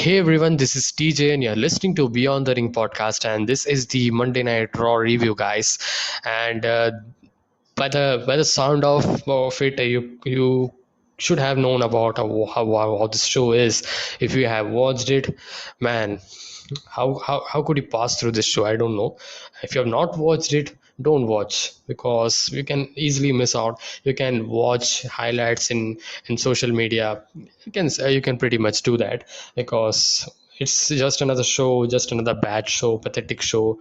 Hey everyone, this is TJ, and you're listening to Beyond the Ring podcast, and this is the Monday Night Raw review, guys. And by the sound of it, you should have known about how this show is. If you have watched it, man, how could you pass through this show? I don't know. If you have not watched it, don't watch, because you can easily miss out. You can watch highlights in social media. You can pretty much do that, because it's just another show, just another bad show, pathetic show.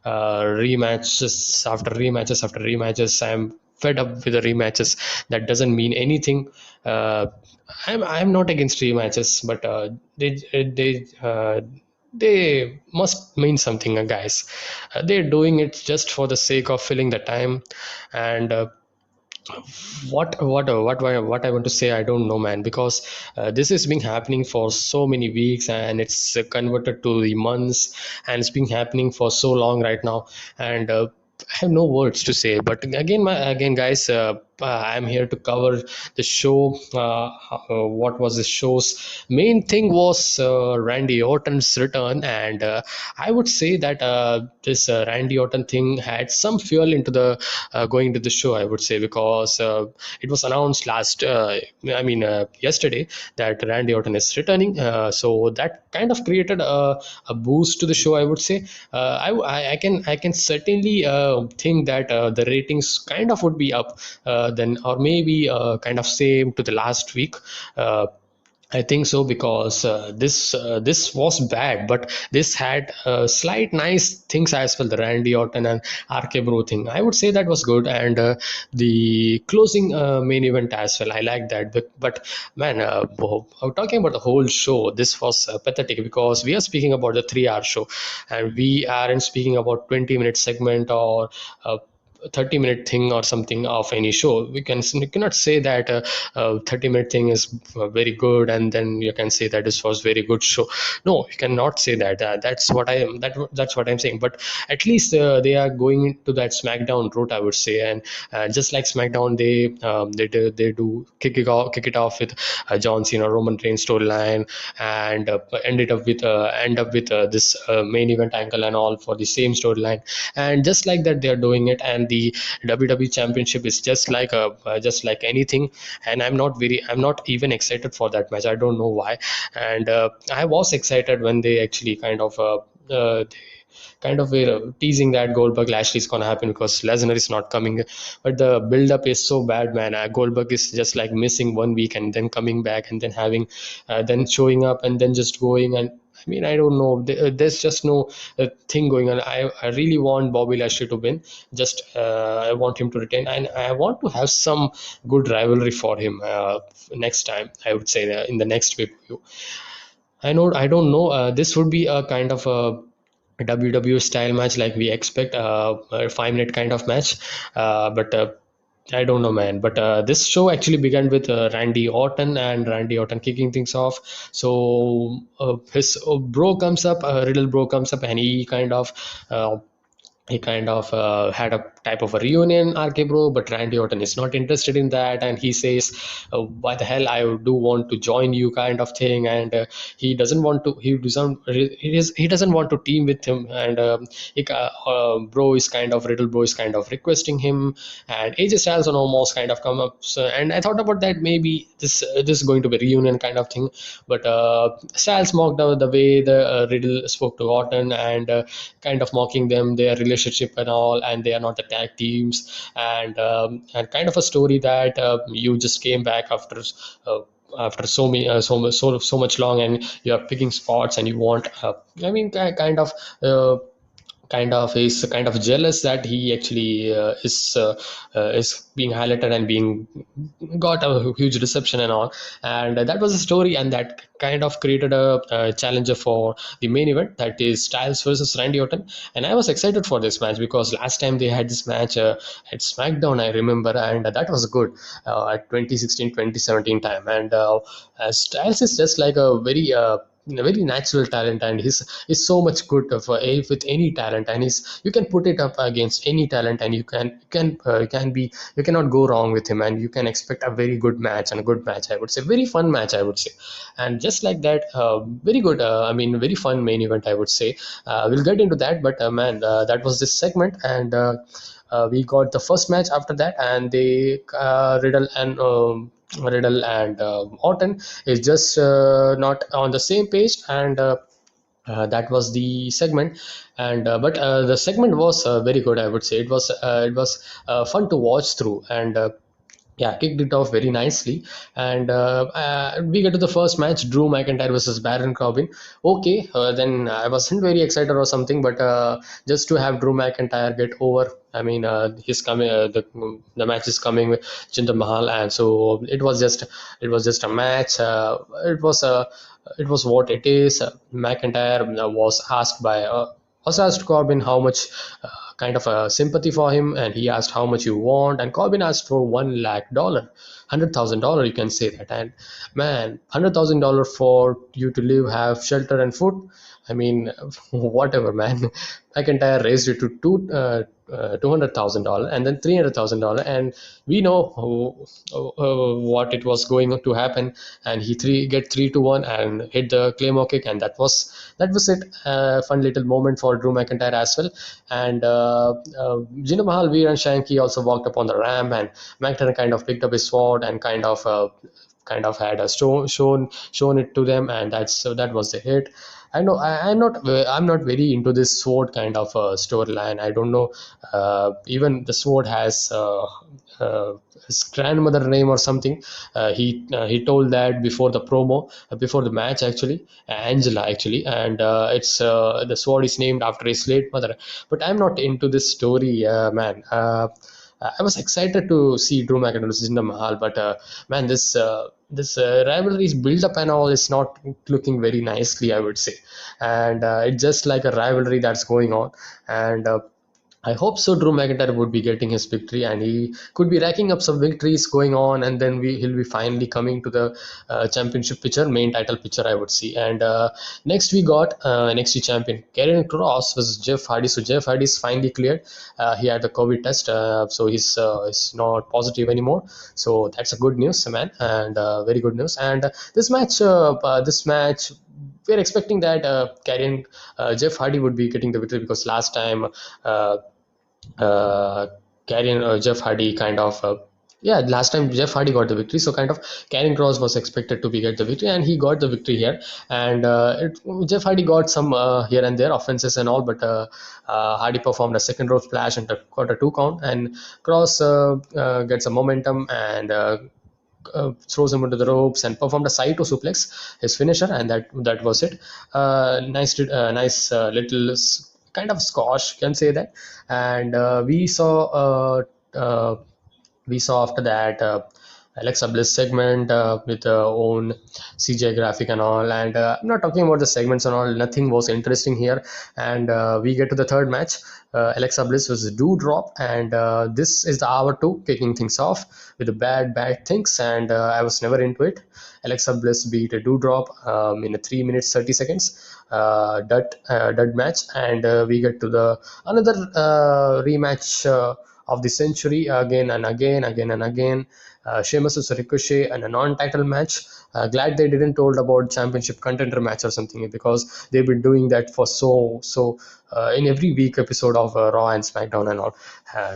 Rematches after rematches after rematches. I'm fed up with the rematches. That doesn't mean anything. uh, I'm not against rematches, but they must mean something, guys. They're doing it just for the sake of filling the time. And what I want to say, I don't know, man, because this has been happening for so many weeks, and it's converted to the months, and it's been happening for so long right now. And I have no words to say. But again, guys, I'm here to cover the show. What was the show's main thing was Randy Orton's return, and I would say that this Randy Orton thing had some fuel into the going to the show, I would say, because it was announced yesterday, that Randy Orton is returning. So that kind of created a boost to the show, I would say. I can certainly think that the ratings kind of would be up, then, or maybe kind of same to the last week. Uh, I think so, because this was bad, but this had slight nice things as well. The Randy Orton and RK Bro thing, I would say that was good, and the closing main event as well. I like that, but man, talking about the whole show, this was pathetic, because we are speaking about the 3 hour show, and we aren't speaking about 20-minute segment or 30-minute thing or something of any show. We cannot say that 30-minute thing is very good, and then you can say that this was very good show. No, you cannot say that. That's what I'm saying. But at least they are going into that SmackDown route, I would say. And just like SmackDown, they do kick it off with John Cena Roman Reigns storyline, and end up with this main event angle and all for the same storyline. And just like that, they are doing it. And the WWE Championship is just like anything. And I'm not even excited for that match. I don't know why. And I was excited when they actually kind of were teasing that Goldberg Lashley is gonna happen, because Lesnar is not coming. But the build up is so bad, man. Goldberg is just like missing 1 week and then coming back, and then having then showing up and then just going. And I mean, I don't know. There's just no thing going on. I really want Bobby Lashley to win. Just I want him to retain, and I want to have some good rivalry for him next time. I would say in the next pay-per-view. I don't know. This would be a kind of a WWE style match, like we expect, a 5 minute kind of match. But I don't know, man. But this show actually began with Randy Orton, and Randy Orton kicking things off. So his bro comes up, Riddle bro comes up, and he kind of had a type of a reunion, RK Bro, but Randy Orton is not interested in that, and he says, "Why the hell I do want to join you," kind of thing. And he doesn't want to. He doesn't want to team with him. And Bro is kind of Riddle Bro is kind of requesting him, and AJ Styles and almost kind of come up. So, and I thought about that, maybe this is going to be a reunion kind of thing. But Styles mocked the way the Riddle spoke to Orton, and kind of mocking them, their relationship and all, and they are not the tag teams. And kind of a story that you just came back after so much long, and you are picking spots, and you want uh, is kind of jealous that he actually is being highlighted and being got a huge reception and all. And that was a story, and that kind of created a challenger for the main event, that is Styles versus Randy Orton. And I was excited for this match, because last time they had this match at SmackDown, I remember, and that was good at 2016-2017 time. And Styles is just like a very a very natural talent, and he's so much good with any talent, and he's you can put it up against any talent, and you cannot go wrong with him, and you can expect a very good match, and a good match, I would say, very fun match, I would say. And just like that, very good, I mean, very fun main event, I would say. We'll get into that, but man, that was this segment. And we got the first match after that, and they Riddle and Orton is just not on the same page, and that was the segment. And but the segment was very good, I would say. It was fun to watch through, and yeah, kicked it off very nicely. And we get to the first match, Drew McIntyre versus Baron Corbin. Okay, then I wasn't very excited or something, but just to have Drew McIntyre get over, I mean, he's coming, the match is coming with Jinder Mahal, and so it was just a match. It was what it is. McIntyre was asked Corbin how much kind of a sympathy for him, and he asked how much you want, and Corbin asked for $1 lakh, $100,000, you can say that. And man, $100,000 for you to live, have shelter and food. I mean, whatever, man. McIntyre raised it to $200,000 and then $300,000, and we know what it was going to happen. And he get 3-1 and hit the Claymore kick, and that was it. Fun little moment for Drew McIntyre as well. And Jinder Mahal, Veer, and Shanky also walked up on the ramp, and McIntyre kind of picked up his sword and kind of had a shown it to them, and that was the hit. I know I'm not very into this sword kind of storyline. I don't know. Even the sword has his grandmother name or something. He told that before the promo, before the match, actually, Angela, actually. And it's the sword is named after his late mother. But I'm not into this story, man. I was excited to see Drew McIntyre versus Jinder Mahal, but man, this rivalry is built up and all is not looking very nicely, I would say. And it's just like a rivalry that's going on. And I hope so. Drew McIntyre would be getting his victory, and he could be racking up some victories going on, and then he'll be finally coming to the championship picture, main title picture, I would see. And next we got NXT champion Karrion Kross versus Jeff Hardy. So Jeff Hardy is finally cleared. He had the COVID test, so he's not positive anymore. So that's a good news, man, and very good news. And this match, we're expecting that Jeff Hardy would be getting the victory, because last time uh, Jeff Hardy kind of yeah, last time Jeff Hardy got the victory, so kind of Karrion Kross was expected to be get the victory, and he got the victory here. And Jeff Hardy got some here and there offenses and all, but Hardy performed a second rope splash and got a 2 count, and Kross gets a momentum and throws him into the ropes and performed a Saito suplex, his finisher, and that was it. Nice little kind of squash, you can say that. And we saw after that Alexa Bliss segment with own CJ graphic and all. And I'm not talking about the segments and all. Nothing was interesting here. And we get to the third match. Alexa Bliss was Doudrop, and this is the hour two, kicking things off with the bad things. And I was never into it. Alexa Bliss beat a Doudrop in a 3 minutes 30 seconds dud match. And we get to the another rematch of the century, again and again. Sheamus vs Ricochet and a non-title match. Glad they didn't told about championship contender match or something, because they've been doing that for so in every week episode of Raw and SmackDown and all.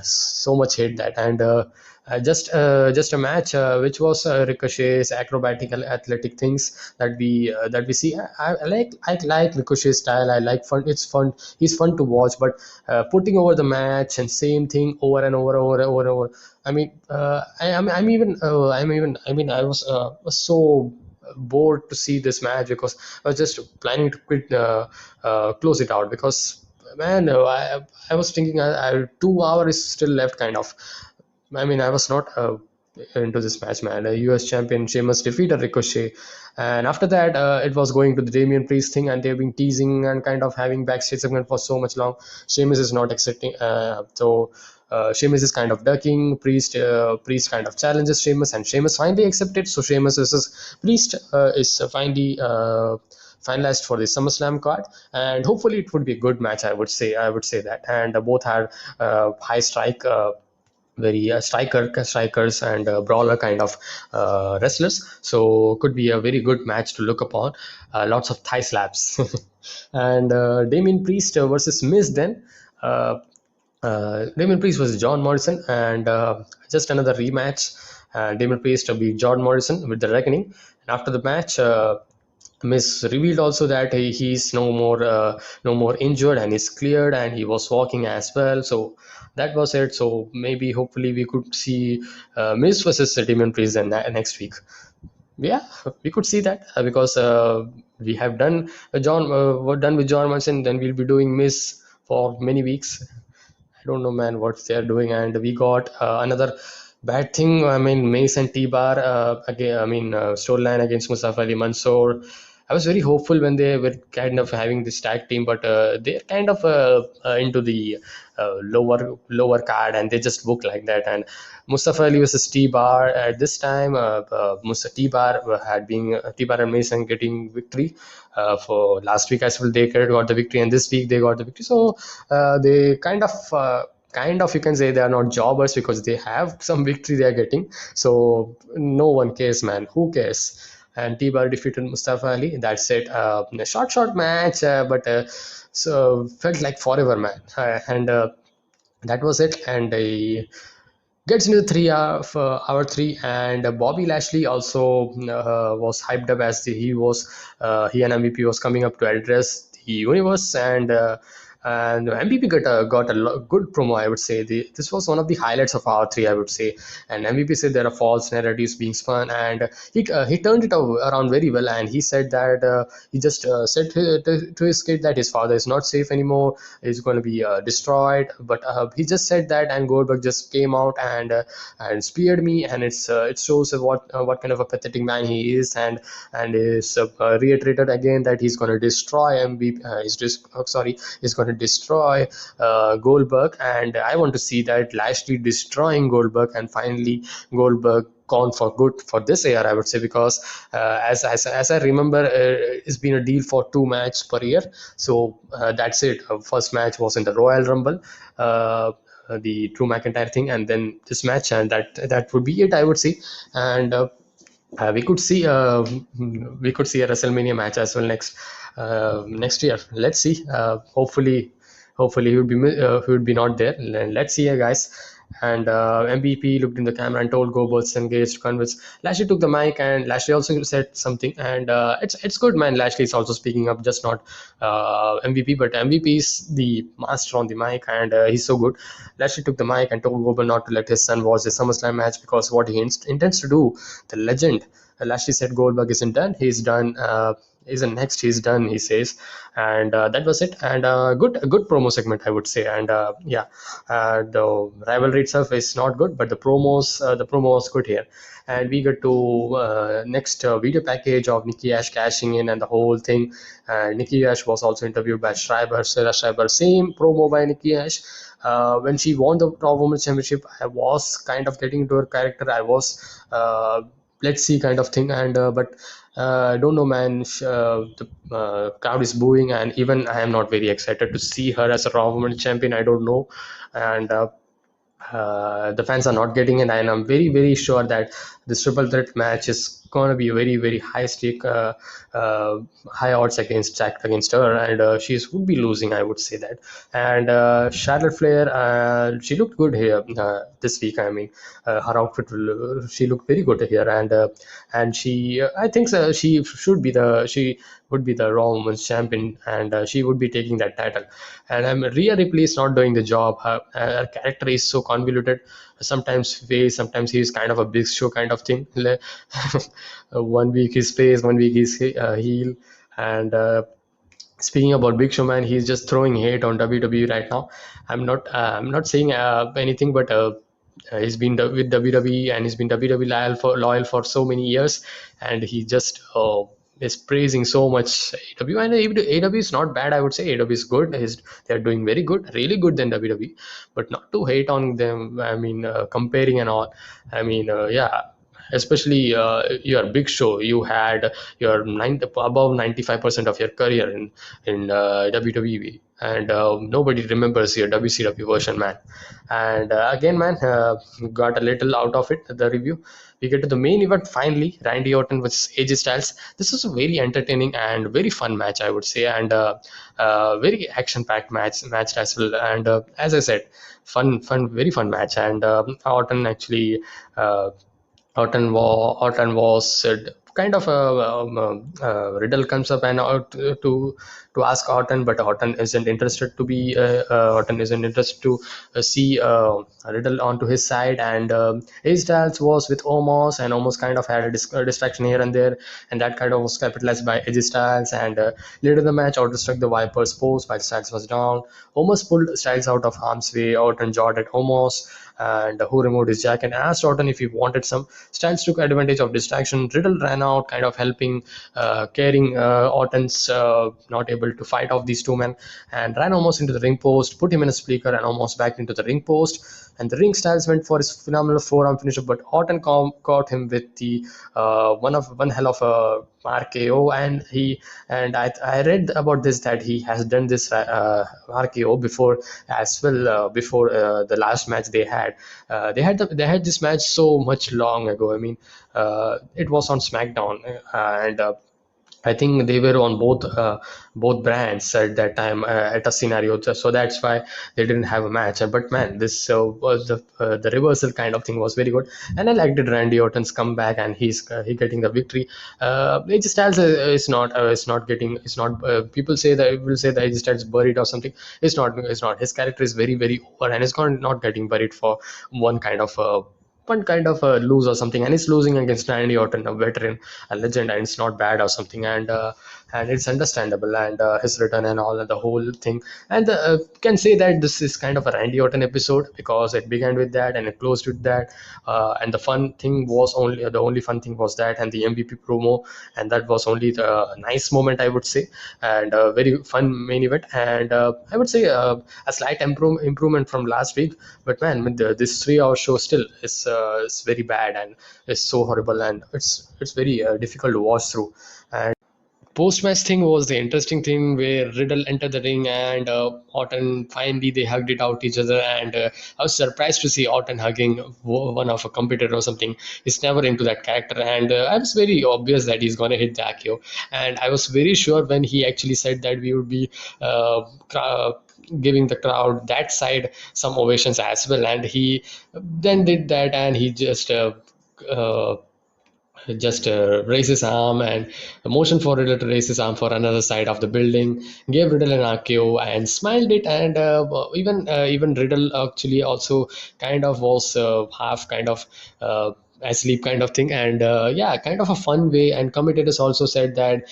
So much hate that. And just a match which was Ricochet's acrobatic athletic things that we see. I like Ricochet's style. I like fun. It's fun. He's fun to watch. But putting over the match and same thing over and over. I mean, I was so bored to see this match, because I was just planning to close it out, because man, I was thinking 2 hours is still left, kind of. I mean, I was not into this match, man. A US champion Sheamus defeated Ricochet, and after that, it was going to the Damian Priest thing, and they've been teasing and kind of having backstage segment for so much long. Sheamus is not accepting, so. Sheamus is kind of ducking. Priest kind of challenges Sheamus, and Sheamus finally accepted. So Sheamus versus Priest is finally finalized for the SummerSlam card, and hopefully it would be a good match. I would say that, and both had high strike. Very strikers and brawler kind of wrestlers, so could be a very good match to look upon. Lots of thigh slaps. And Damien Priest versus Miz then. Damien Priest was John Morrison, and just another rematch. Damien Priest beat John Morrison with the Reckoning. And after the match, Miss revealed also that he's no more injured and is cleared, and he was walking as well. So that was it. So maybe hopefully we could see Miss versus Damien Priest next week. Yeah, we could see that because we have done we're done with John Morrison, then we'll be doing Miss for many weeks. I don't know, man, what they're doing. And we got another bad thing. I mean, Mace and T-Bar again. I mean, storyline against Mustafa Ali Mansoor. I was very hopeful when they were kind of having this tag team, but they're kind of into the lower card, and they just book like that. And Mustafa Ali versus T-Bar at this time. Mustafa T-Bar and Mason getting victory. For last week as well, they got the victory, and this week they got the victory. So they kind of you can say they are not jobbers because they have some victory they are getting. So no one cares, man. Who cares? And T-Bar defeated Mustafa Ali. That's it. A short match, but so felt like forever, man. And that was it. And gets into the hour three, and Bobby Lashley also was hyped up as he and MVP was coming up to address the universe. And MVP got a good promo, I would say. This was one of the highlights of hour three, I would say. And MVP said there are false narratives being spun, and he turned it around very well. And he said that he just said to his kid that his father is not safe anymore, is going to be destroyed. But he just said that, and Goldberg just came out and speared me, and it shows what kind of a pathetic man he is. And is reiterated again that he's going to destroy MVP. He's going to destroy Goldberg, and I want to see that Lashley destroying Goldberg, and finally Goldberg gone for good for this year, I would say, because as I remember, it's been a deal for 2 matches per year. So that's it. First match was in the Royal Rumble. The Drew McIntyre thing, and then this match, and that would be it, I would say. And we could see a WrestleMania match as well next year. Let's see. Hopefully he would be not there. Let's see, guys. And MVP looked in the camera and told Goldberg's engaged to convince. Lashley took the mic, and Lashley also said something. And it's good, man. Lashley is also speaking up, just not MVP, but MVP is the master on the mic, and he's so good. Lashley took the mic and told Goldberg not to let his son watch the SummerSlam match because what he intends to do, the legend. Lashley said Goldberg isn't done. He's done. Isn't next. He's done, he says. And that was it. And good promo segment, I would say. And yeah, the rivalry itself is not good, but the promo was good here. And we get to next video package of Nikki Ash cashing in and the whole thing. Nikki Ash was also interviewed by Sarah Schreiber. Same promo by Nikki Ash. When she won the Raw Women's Championship, I was kind of getting into her character. I was let's see kind of thing. And but I don't know, man. The crowd is booing, and even I am not very excited to see her as a Raw Women's Champion. I don't know. And the fans are not getting it, and I'm very very sure that this triple threat match is going to be very very high stake, high odds against her, and she would be losing, I would say that. And Charlotte Flair, she looked good here this week. I mean, her outfit, she looked very good here. And she, I think so, she would be the Raw Women's Champion, and she would be taking that title. And Rhea Ripley is not doing the job. Her character is so convoluted. Sometimes face, sometimes he's kind of a big show kind of thing. 1 week he's face, 1 week he's heel. And speaking about Big Show, man, he's just throwing hate on WWE right now. I'm not saying anything, but he's been with WWE, and he's been WWE loyal for so many years, and he just is praising so much AEW. And AEW is not bad, I would say. AEW is good. They're doing very good, really good than WWE, but not to hate on them. I mean, comparing and all. I mean, yeah. especially your big show. You had your above 95% of your career in WWE, and nobody remembers your WCW version, man. And again, man, got a little out of it, the review. We get to the main event finally, Randy Orton versus AJ Styles. This was a very entertaining and very fun match, I would say, and very action-packed match as well. And as I said, very fun match. And Orton actually. Orton was kind of Riddle comes up and to ask Orton, but Orton isn't interested to be Orton isn't interested to see Riddle onto his side, and AJ Styles was with Omos, and Omos kind of had a distraction here and there, and that kind of was capitalized by AJ Styles. And later in the match, Orton struck the Viper's post while Styles was down. Omos pulled Styles out of harm's way. Orton jawed at Omos, and who removed his jacket and asked Orton if he wanted some. Styles took advantage of distraction. Riddle ran out, kind of helping, carrying Orton's not able to fight off these two men, and ran almost into the ring post, put him in a speaker, and almost back into the ring post. And the ring Styles went for his phenomenal forearm finisher, but Orton caught him with the one hell of a RKO, and I read about this that he has done this RKO before as well. Before the last match they had this match so much long ago. I mean, it was on SmackDown, and I think they were on both brands at that time at a scenario, so that's why they didn't have a match. But man, this was the reversal kind of thing was very good, and I liked it. Randy Orton's comeback, and he getting the victory. AJ Styles is not getting, it's not. People say that, will say that AJ Styles buried or something. It's not. It's not. His character is very over, and it's not getting buried for one kind of. One kind of a lose or something, and it's losing against Randy Orton, a veteran, a legend, and it's not bad or something, and it's understandable, and his return and all, and the whole thing, and can say that this is kind of a Randy Orton episode because it began with that and it closed with that, and the only fun thing was that, and the MVP promo, and that was only the nice moment, I would say, and a very fun main event, and I would say a slight improvement from last week, but man, with this 3 hour show still is very bad, and it's so horrible, and it's very difficult to watch through. And post-match thing was the interesting thing where Riddle entered the ring, and Orton, finally they hugged it out each other, and I was surprised to see Orton hugging one of a competitor or something. He's never into that character, and I was very obvious that he's gonna hit the Akio, and I was very sure when he actually said that we would be giving the crowd that side some ovations as well, and he then did that, and he uh, just raised his arm and motion for Riddle to raise his arm for another side of the building, gave Riddle an RKO and smiled it, and even Riddle actually also kind of was half kind of asleep kind of thing, and yeah, kind of a fun way. And commentators also said that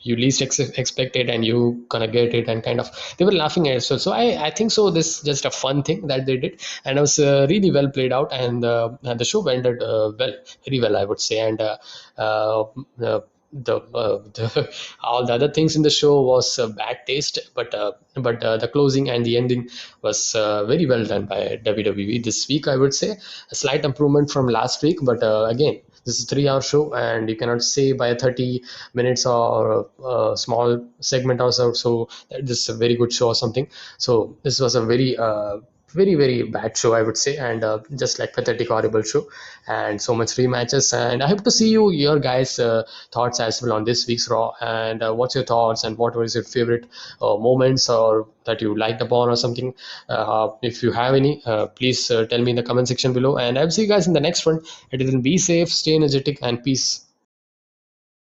you least expect it and you gonna get it, and kind of they were laughing at it. So I think so this is just a fun thing that they did, and it was really well played out, and the show ended very well, I would say. And uh, uh, the all the other things in the show was bad taste, but the closing and the ending was very well done by WWE this week, I would say. A slight improvement from last week, but again, this is a 3 hour show, and you cannot say by 30 minutes or a small segment or so that this is a very good show or something. So this was a very bad show, I would say, and just like pathetic horrible show, and so much rematches. And I hope to see your guys thoughts as well on this week's Raw, and what's your thoughts, and what was your favorite moments or that you liked upon or something. If you have any, please tell me in the comment section below, and I'll see you guys in the next one. It is, be safe, stay energetic, and peace.